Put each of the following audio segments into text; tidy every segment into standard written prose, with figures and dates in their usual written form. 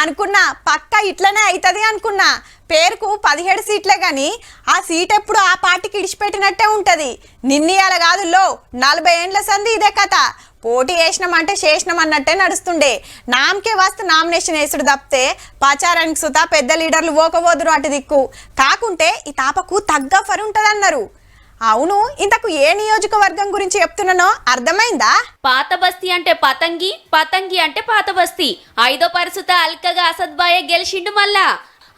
అనుకున్నా పక్క ఇట్లనే అవుతుంది అనుకున్నా. పేరుకు 17 సీట్లే గాని ఆ సీట్ ఎప్పుడు ఆ పార్టీకి ఇడిచిపెట్టినట్టే ఉంటది. నిన్నీయాల కాదుల్లో 40 ఏండ్ల సంది ఇదే కథ. పోటీ చేసినామంటే చేసినాం అన్నట్టే నడుస్తుండే. నామకే వాస్తు నామినేషన్ వేసుడు తప్పితే ప్రచారానికి సుతా పెద్ద లీడర్లు ఓకపోదురు అటు దిక్కు. కాకుంటే ఈ తాపకు తగ్గ ఫర్ ఉంటదన్నారు. అవును, ఇంతకు ఏ నియోజకవర్గం గురించి చెప్తున్నానో అర్థమైందా? పాత బస్తీ అంటే పతంగి, పతంగి అంటే పాత బస్తీ. 5వ పరిస్థితి అల్కగా అసద్ బాయే గెలిచిండు మళ్ళా.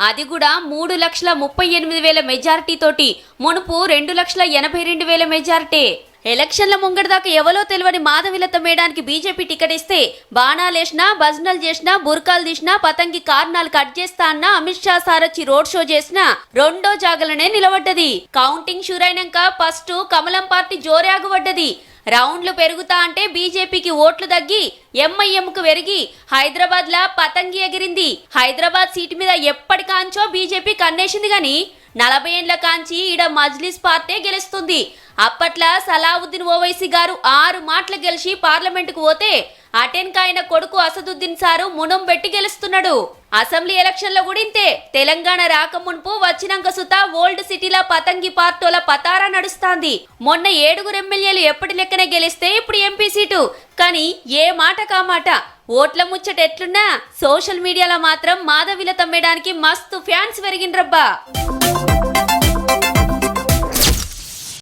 అది కూడా 3,38,000 మెజారిటీ తోటి. మునుపు 2,82,000 మెజారిటీ. ఎలక్షన్ల ముంగడిదాకా ఎవరో తెలియని మాధవిలత మేడానికి బీజేపీ టికెట్ ఇస్తే బాణాలేసినా, భజనలు చేసినా, బుర్కాలు తీసినా, పతంగి కారణాలు కట్ చేస్తా అన్న అమిత్ షా సారొచ్చి రోడ్ షో చేసినా రెండో జాగలనే నిలబడ్డది. కౌంటింగ్ షూరైనాక ఫస్ట్ కమలం పార్టీ జోరే ఆగుబడ్డది. రౌండ్లు పెరుగుతా అంటే బీజేపీకి ఓట్లు తగ్గి ఎంఐఎంకు పెరిగి హైదరాబాద్ లా పతంగి ఎగిరింది. హైదరాబాద్ సీటు మీద ఎప్పటికాంచో బీజేపీ కన్నేసింది గాని 40 ఏండ్ల కాంచి ఈడ మజ్లిస్ పార్టీ గెలుస్తుంది. అప్పట్లా సలావుద్దీన్ ఓవైసీ గారు 6 మాటలు గెలిచి పార్లమెంటుకు పోతే అటెన్కాయన కొడుకు అసదుద్దీన్ సారు మునం పెట్టి గెలుస్తున్నాడు. అసెంబ్లీ ఎలక్షన్లో కూడా ఇంతే. తెలంగాణ రాకమునుపు వచ్చినాక సుతా ఓల్డ్ సిటీల పతంగి పార్టీల పతారా నడుస్తాంది. మొన్న 7 ఎమ్మెల్యేలు ఎప్పటి లెక్కనే గెలిస్తే ఇప్పుడు ఎంపీ సీటు. కానీ ఏ మాట కామాట ఓట్ల ముచ్చట ఎట్లున్నా సోషల్ మీడియాలో మాత్రం మాధవిలత మేడానికి మస్తు ఫ్యాన్స్ పెరిగిండ్రబ్బా.